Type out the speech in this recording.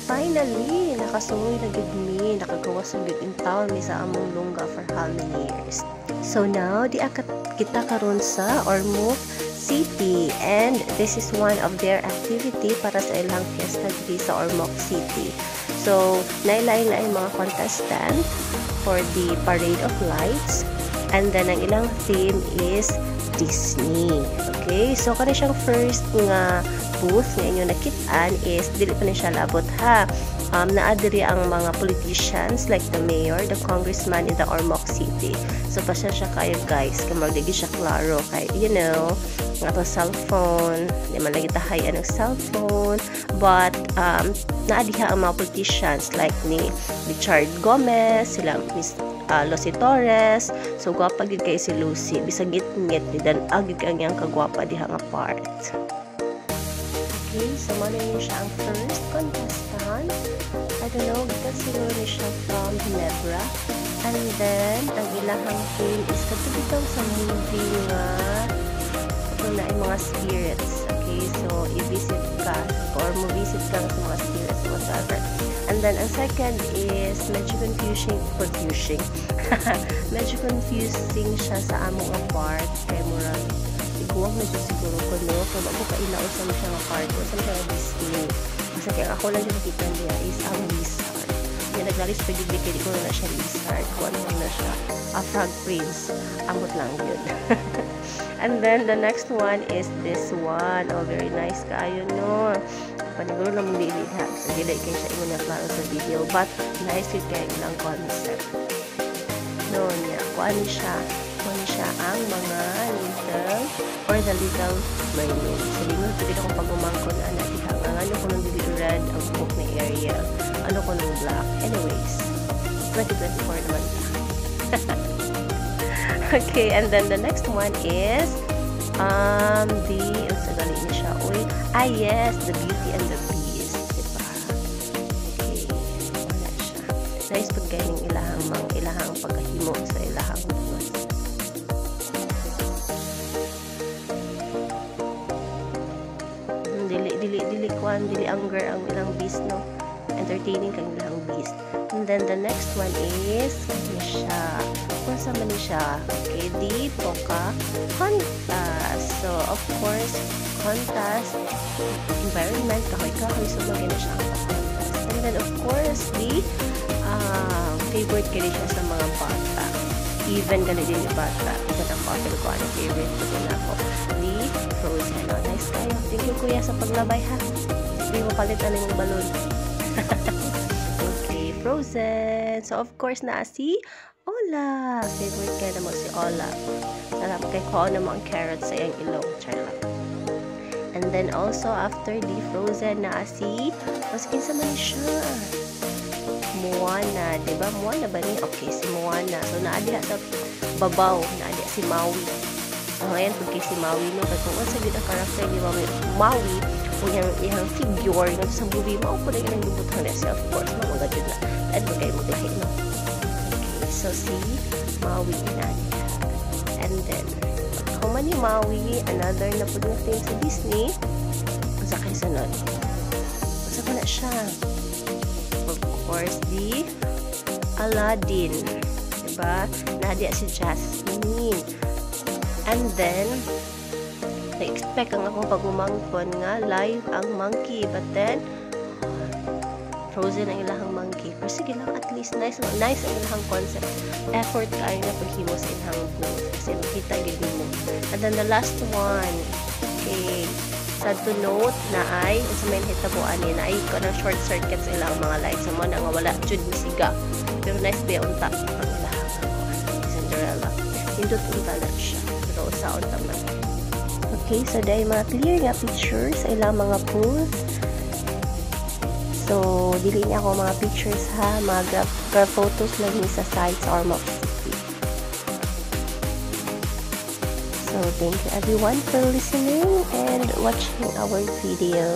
finally, nakasungoy na gid mi, nakagawas na gid in town mi sa among lungga for how many years. So now, kita karon sa Ormoc City, and this is one of their activity para sa ilang fiesta dito sa Ormoc City. So, nailain-lain mga contestant for the Parade of Lights, and then ang ilang theme is Disney. Okay, so kani siyang first nga booth nga inyo nakitaan is dili pa ni siya labot ha. Naadiri ang mga politicians like the mayor, the congressman in the Ormoc City. So pasya siya kayo guys, kamag digi siya klaro kay nga to cellphone, di man lagi tahayan ng cellphone, but naadiha ang mga politicians like ni Richard Gomez, silang Miss Lucy Torres. So gwapa gid kay si Lucy, bisag ngit-ngit ni dan agid ang yang kagwapa diha nga part. Okay, so muna yun siya ang first contestant. I don't know, because siguro ni siya from Ginebra. And then, ang ilahang theme is katubitaw sa movie nga ito na ay mga spirits. Okay, so i-visit ka or mo-visit ka sa mga spirits whatever. And then, ang second is medyo confusing. Medyo confusing siya sa among part kay murag iguang medyo siguro ko no kung ako kailaon sa mga siya card o sa mga Disney kasi kaya ako lang yung nakita niya is ang wizard yung naglalis pa yung bigay ko na siya wizard kung ano na siya frog prince amot lang yun. And then the next one is this one. Oh, very nice kayo no, paniguro lang mong daily ha so dili kayo siya ingon na klaro sa video but nice yun kaya ilang concept no niya kung ano siya ang mga little or the little mermaid. So, lingon pwede akong pagumangkon na natihang ang ano ko nung dili red ang book na area. Ano ko nung black. Anyways, 2024 naman ta. Okay, and then the next one is sa gali niya siya. Yes, the Beauty and the Beast. Diba? Okay, wala siya. Nice pag gaining ilahang pagkahimo sa ilahang dili anger ang ilang beast no, entertaining kang ilang beast. And then the next one is siya kung sa man siya. Okay, di Pocahontas. So of course contest environment kahoy sumagin na siya ang Pocahontas. And then of course the favorite kaya siya sa mga bata, even gali din yung bata isa ng bottle ko ano favorite ko din ako the Frozen. Nice kayo, thank you kuya sa paglabay ha. Hindi mo palit ano yung balon. Okay, Frozen. So, of course, na si Ola. Favorite kaya naman si Ola. Sarap kay ko naman ang carrot sa iyang ilong. Charlotte. And then, also, after the Frozen, na si maskin sa man siya. Moana. Diba? Moana ba ni? Okay, si Moana. So, naadiha sa babaw. Naadiha si Maui. So, ngayon, pag si Maui, no? Kasi kung sa ganda karakter ni Maui, kung yung figure nga sa movie mo ko na yung lubutan na siya, of course mga ganda na at magay mo gahin no. Okay, so si Maui na and then pagkaman ni Maui another na po ng thing sa Disney sa kay sunod sa na siya of course di Aladdin, diba? Nadia si Jasmine and then expect ang akong pagumangkon nga live ang monkey but then Frozen ang ilahang monkey pero sige lang at least nice ang ilahang concept effort kayo na paghimo sa ilahang booth kasi makita gid mo. And then the last one, okay, sad to note na ay sa main hitabuan ni na ay ko ng short circuit sa ilang mga lights mo na nga wala jud misiga pero nice ba unta ang ilahang Cinderella indot unta na siya pero sa unta man. Okay, so dahil mga clear nga pictures sa ilang mga booth. So, dili niya ako mga pictures ha, mga grab photos lang sa sites Ormoc City. So, thank you everyone for listening and watching our video.